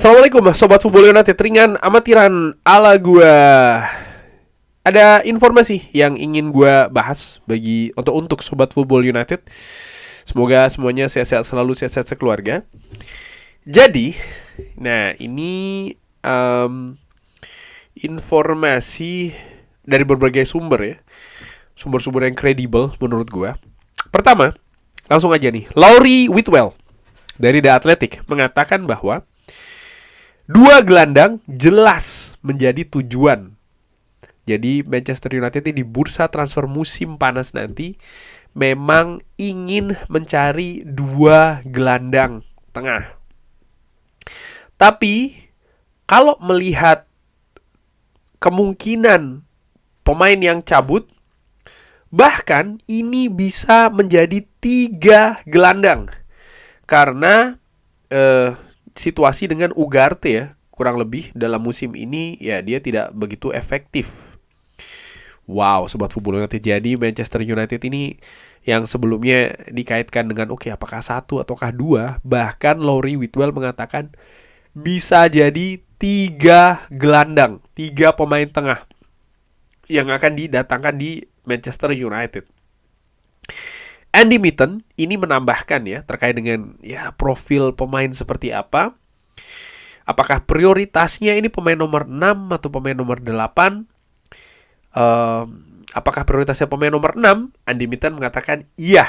Assalamualaikum Sobat Football United, ringan amatiran ala gua. Ada informasi yang ingin gua bahas untuk Sobat Football United. Semoga semuanya sehat-sehat selalu, sehat-sehat sekeluarga. Jadi, nah ini informasi dari berbagai sumber ya. Sumber-sumber yang kredibel menurut gua. Pertama, langsung aja nih, Laurie Whitwell dari The Athletic mengatakan bahwa dua gelandang jelas menjadi tujuan. Jadi Manchester United ini di bursa transfer musim panas nanti memang ingin mencari dua gelandang tengah. Tapi kalau melihat kemungkinan pemain yang cabut, bahkan ini bisa menjadi 3 gelandang. Karena situasi dengan Ugarte ya, kurang lebih dalam musim ini ya dia tidak begitu efektif. Wow, Sobat Football United, jadi Manchester United ini yang sebelumnya dikaitkan dengan apakah 1 ataukah 2, bahkan Laurie Whitwell mengatakan bisa jadi 3 gelandang, 3 pemain tengah yang akan didatangkan di Manchester United. Andy Mitten ini menambahkan ya terkait dengan profil pemain seperti apa. Apakah prioritasnya ini pemain nomor 6 atau pemain nomor 8? Apakah prioritasnya pemain nomor 6? Andy Mitten mengatakan iya.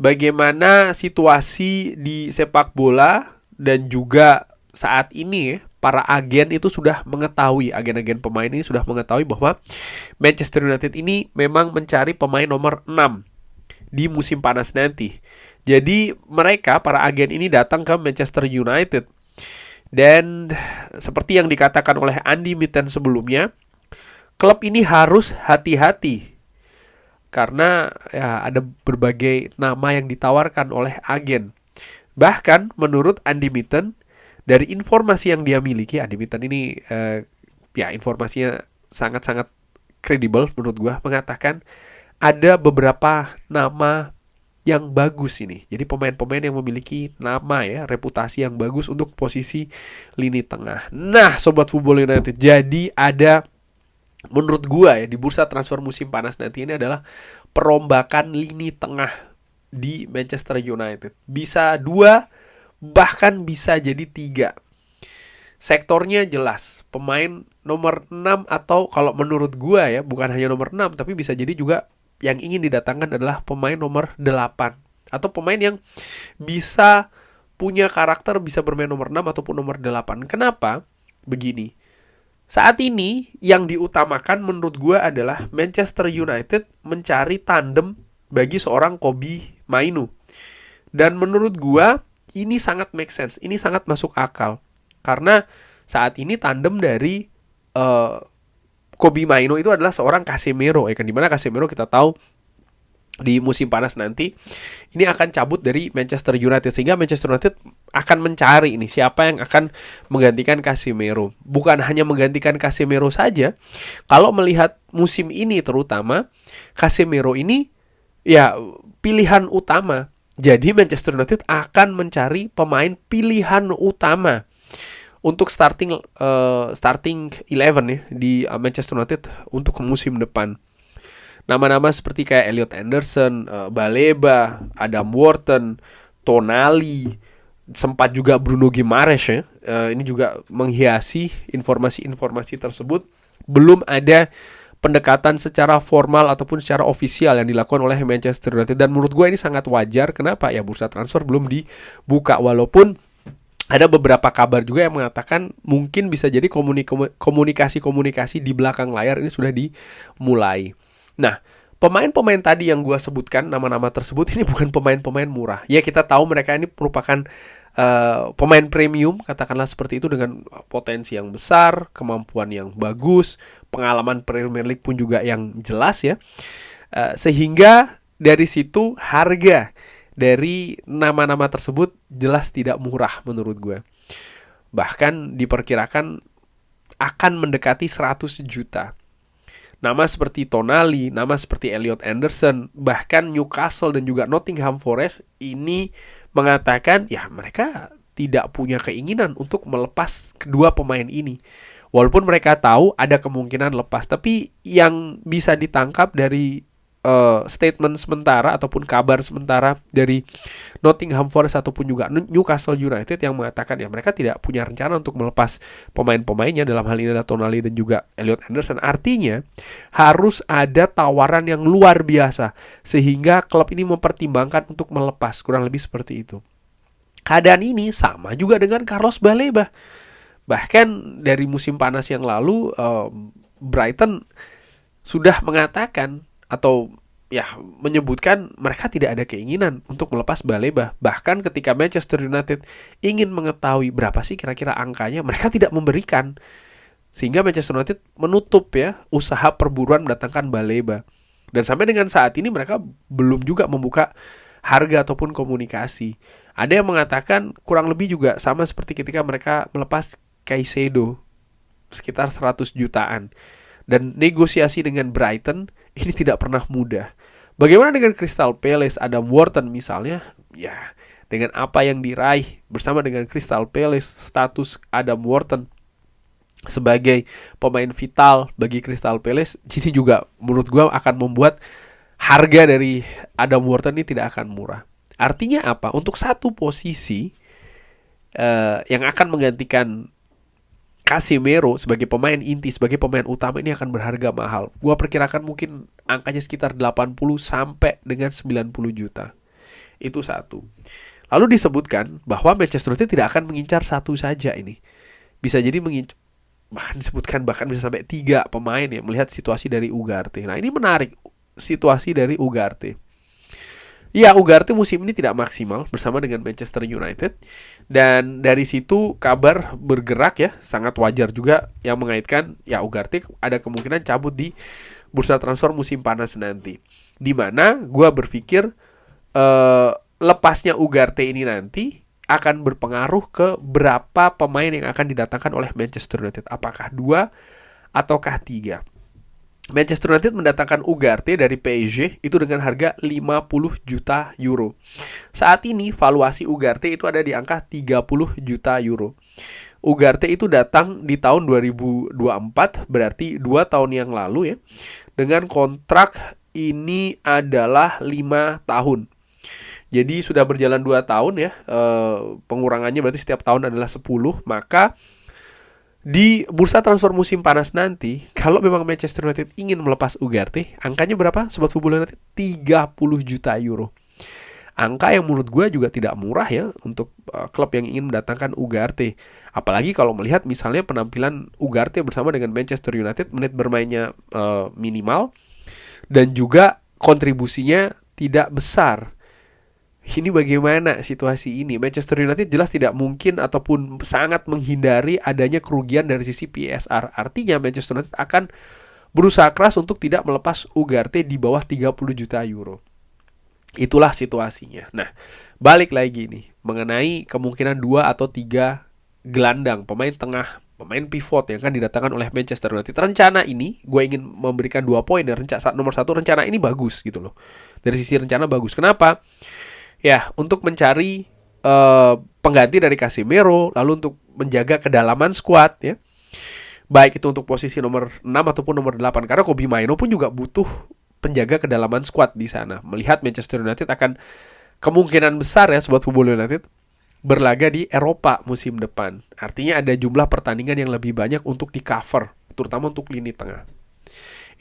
Bagaimana situasi di sepak bola dan juga saat ini para agen itu sudah mengetahui, agen-agen pemain ini sudah mengetahui bahwa Manchester United ini memang mencari pemain nomor 6 di musim panas nanti. Jadi mereka, para agen ini datang ke Manchester United. Dan seperti yang dikatakan oleh Andy Mitten sebelumnya, klub ini harus hati-hati karena ada berbagai nama yang ditawarkan oleh agen. Bahkan menurut Andy Mitten, dari informasi yang dia miliki, Andy Mitten ini informasinya sangat-sangat kredibel menurut gua, mengatakan ada beberapa nama yang bagus ini. Jadi pemain-pemain yang memiliki nama ya, reputasi yang bagus untuk posisi lini tengah. Nah, Sobat Football United, jadi ada menurut gua ya di bursa transfer musim panas nanti ini adalah perombakan lini tengah di Manchester United. Bisa 2, bahkan bisa jadi 3. Sektornya jelas, pemain nomor 6 atau kalau menurut gua ya, bukan hanya nomor 6 tapi bisa jadi juga yang ingin didatangkan adalah pemain nomor 8 atau pemain yang bisa punya karakter, bisa bermain nomor 6 ataupun nomor 8. Kenapa? Begini. Saat ini yang diutamakan menurut gue adalah Manchester United mencari tandem bagi seorang Kobbie Mainoo. Dan menurut gue ini sangat make sense, ini sangat masuk akal. Karena saat ini tandem dari Kobbie Mainoo itu adalah seorang Casemiro, ya kan, dimana Casemiro kita tahu di musim panas nanti ini akan cabut dari Manchester United, sehingga Manchester United akan mencari ini siapa yang akan menggantikan Casemiro. Bukan hanya menggantikan Casemiro saja, kalau melihat musim ini terutama Casemiro ini ya pilihan utama. Jadi Manchester United akan mencari pemain pilihan utama untuk starting 11 ya di Manchester United untuk musim depan. Nama-nama seperti kayak Elliot Anderson, Baleba, Adam Wharton, Tonali, sempat juga Bruno Guimaraes ya. Ini juga menghiasi informasi-informasi tersebut. Belum ada pendekatan secara formal ataupun secara ofisial yang dilakukan oleh Manchester United, dan menurut gue ini sangat wajar. Kenapa? Ya bursa transfer belum dibuka, walaupun ada beberapa kabar juga yang mengatakan mungkin bisa jadi komunikasi di belakang layar ini sudah dimulai. Nah, pemain-pemain tadi yang gue sebutkan, nama-nama tersebut ini bukan pemain-pemain murah. Ya kita tahu mereka ini merupakan pemain premium, katakanlah seperti itu, dengan potensi yang besar, kemampuan yang bagus, pengalaman Premier League pun juga yang jelas ya. Sehingga dari situ harga dari nama-nama tersebut jelas tidak murah menurut gue. Bahkan diperkirakan akan mendekati 100 juta. Nama seperti Tonali, nama seperti Elliot Anderson, bahkan Newcastle dan juga Nottingham Forest ini mengatakan ya mereka tidak punya keinginan untuk melepas kedua pemain ini. Walaupun mereka tahu ada kemungkinan lepas, tapi yang bisa ditangkap dari statement sementara ataupun kabar sementara dari Nottingham Forest ataupun juga Newcastle United yang mengatakan ya mereka tidak punya rencana untuk melepas pemain-pemainnya, dalam hal ini adalah Tonali dan juga Elliot Anderson. Artinya harus ada tawaran yang luar biasa sehingga klub ini mempertimbangkan untuk melepas, kurang lebih seperti itu. Keadaan ini sama juga dengan Carlos Baleba. Bahkan dari musim panas yang lalu Brighton sudah mengatakan atau ya menyebutkan mereka tidak ada keinginan untuk melepas Baleba. Bahkan ketika Manchester United ingin mengetahui berapa sih kira-kira angkanya, mereka tidak memberikan. Sehingga Manchester United menutup ya usaha perburuan mendatangkan Baleba. Dan sampai dengan saat ini mereka belum juga membuka harga ataupun komunikasi. Ada yang mengatakan kurang lebih juga sama seperti ketika mereka melepas Caicedo sekitar 100 jutaan. Dan negosiasi dengan Brighton ini tidak pernah mudah. Bagaimana dengan Crystal Palace, Adam Wharton misalnya? Ya, dengan apa yang diraih bersama dengan Crystal Palace, status Adam Wharton sebagai pemain vital bagi Crystal Palace, jadi juga menurut gue akan membuat harga dari Adam Wharton ini tidak akan murah. Artinya apa? Untuk satu posisi yang akan menggantikan Casemiro sebagai pemain inti, sebagai pemain utama ini akan berharga mahal. Gua perkirakan mungkin angkanya sekitar 80 sampai dengan 90 juta. Itu satu. Lalu disebutkan bahwa Manchester United tidak akan mengincar satu saja ini. Bisa jadi bahkan disebutkan bahkan bisa sampai 3 pemain ya, melihat situasi dari Ugarte. Nah, ini menarik situasi dari Ugarte. Ya, Ugarte musim ini tidak maksimal bersama dengan Manchester United. Dan dari situ kabar bergerak ya, sangat wajar juga yang mengaitkan ya Ugarte ada kemungkinan cabut di bursa transfer musim panas nanti. Dimana gue berpikir lepasnya Ugarte ini nanti akan berpengaruh ke berapa pemain yang akan didatangkan oleh Manchester United. Apakah 2 ataukah 3? Manchester United mendatangkan Ugarte dari PSG itu dengan harga 50 juta euro. Saat ini valuasi Ugarte itu ada di angka 30 juta euro. Ugarte itu datang di tahun 2024, berarti 2 tahun yang lalu ya. Dengan kontrak ini adalah 5 tahun. Jadi sudah berjalan 2 tahun ya. Pengurangannya berarti setiap tahun adalah 10, maka di bursa transfer musim panas nanti, kalau memang Manchester United ingin melepas Ugarte, angkanya berapa? Sobat Football United 30 juta euro. Angka yang menurut gue juga tidak murah ya untuk klub yang ingin mendatangkan Ugarte. Apalagi kalau melihat misalnya penampilan Ugarte bersama dengan Manchester United, menit bermainnya minimal dan juga kontribusinya tidak besar. Ini bagaimana situasi ini? Manchester United jelas tidak mungkin ataupun sangat menghindari adanya kerugian dari sisi PSR. Artinya Manchester United akan berusaha keras untuk tidak melepas Ugarte di bawah 30 juta euro. Itulah situasinya. Nah, balik lagi nih mengenai kemungkinan 2 atau 3 gelandang, pemain tengah, pemain pivot yang akan didatangkan oleh Manchester United. Rencana ini gue ingin memberikan 2 poin. Nomor 1, rencana ini bagus gitu loh. Dari sisi rencana bagus. Kenapa? Ya, untuk mencari pengganti dari Casemiro, lalu untuk menjaga kedalaman skuad ya. Baik itu untuk posisi nomor 6 ataupun nomor 8, karena Kobbie Mainoo pun juga butuh penjaga kedalaman skuad di sana. Melihat Manchester United akan kemungkinan besar ya Sobat Football United berlaga di Eropa musim depan. Artinya ada jumlah pertandingan yang lebih banyak untuk di cover, terutama untuk lini tengah.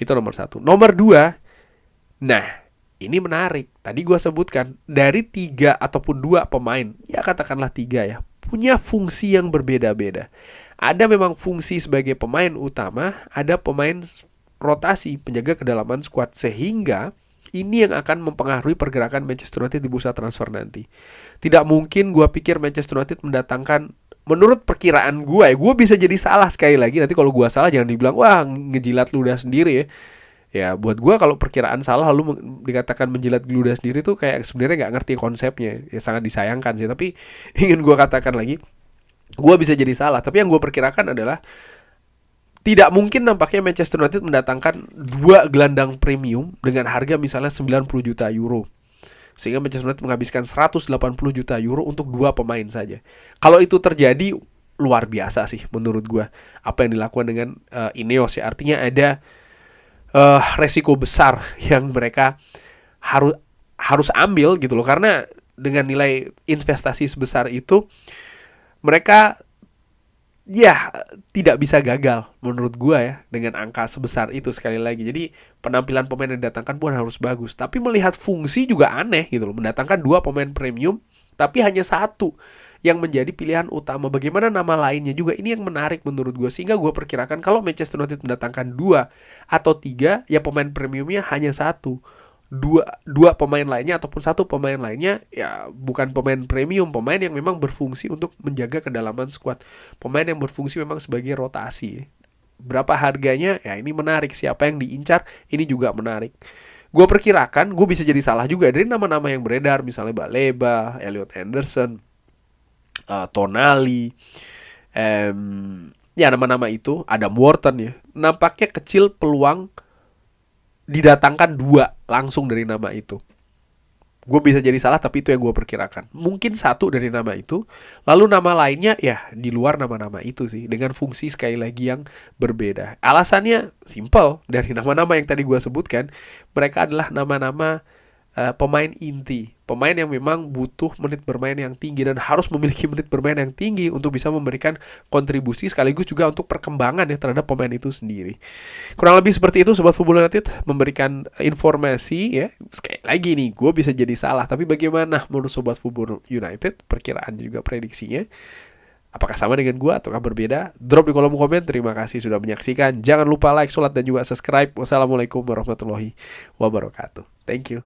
Itu nomor 1. Nomor 2, nah ini menarik. Tadi gue sebutkan dari 3 ataupun 2 pemain, ya katakanlah 3 ya, punya fungsi yang berbeda-beda. Ada memang fungsi sebagai pemain utama, ada pemain rotasi, penjaga kedalaman skuad, sehingga ini yang akan mempengaruhi pergerakan Manchester United di bursa transfer nanti. Tidak mungkin gue pikir Manchester United mendatangkan, menurut perkiraan gue bisa jadi salah sekali lagi. Nanti kalau gue salah jangan dibilang wah ngejilat ludah sendiri ya. Ya buat gue kalau perkiraan salah lalu dikatakan menjilat ludah sendiri tuh kayak sebenarnya nggak ngerti konsepnya. Ya sangat disayangkan sih. Tapi ingin gue katakan lagi, gue bisa jadi salah. Tapi yang gue perkirakan adalah tidak mungkin nampaknya Manchester United mendatangkan 2 gelandang premium dengan harga misalnya 90 juta euro. sehingga Manchester United menghabiskan 180 juta euro untuk 2 pemain saja. Kalau itu terjadi, luar biasa sih menurut gue apa yang dilakukan dengan Ineos ya. Artinya ada resiko besar yang mereka harus ambil gitu loh, karena dengan nilai investasi sebesar itu mereka ya tidak bisa gagal menurut gua ya dengan angka sebesar itu. Sekali lagi, jadi penampilan pemain yang didatangkan pun harus bagus, tapi melihat fungsi juga aneh gitu loh, mendatangkan 2 pemain premium tapi hanya satu yang menjadi pilihan utama. Bagaimana nama lainnya juga, ini yang menarik menurut gue. Sehingga gue perkirakan kalau Manchester United mendatangkan 2 atau 3, ya pemain premiumnya hanya satu. Dua pemain lainnya ataupun satu pemain lainnya ya bukan pemain premium, pemain yang memang berfungsi untuk menjaga kedalaman skuad, pemain yang berfungsi memang sebagai rotasi. Berapa harganya? Ya ini menarik. Siapa yang diincar? Ini juga menarik. Gue perkirakan, gue bisa jadi salah juga dari nama-nama yang beredar, misalnya Baleba, Elliot Henderson, Tonali, ya nama-nama itu, Adam Wharton ya, nampaknya kecil peluang didatangkan 2 langsung dari nama itu. Gue bisa jadi salah, tapi itu yang gue perkirakan. Mungkin 1 dari nama itu, lalu nama lainnya ya di luar nama-nama itu sih, dengan fungsi sekali lagi yang berbeda. Alasannya simple, dari nama-nama yang tadi gue sebutkan, mereka adalah nama-nama pemain inti, pemain yang memang butuh menit bermain yang tinggi dan harus memiliki menit bermain yang tinggi untuk bisa memberikan kontribusi sekaligus juga untuk perkembangan ya terhadap pemain itu sendiri. Kurang lebih seperti itu Sobat Football United, memberikan informasi ya. Sekali lagi nih, gue bisa jadi salah, tapi bagaimana menurut Sobat Football United, perkiraan juga prediksinya? Apakah sama dengan gue ataukah berbeda? Drop di kolom komen. Terima kasih sudah menyaksikan. Jangan lupa like, sholat, dan juga subscribe. Wassalamualaikum warahmatullahi wabarakatuh. Thank you.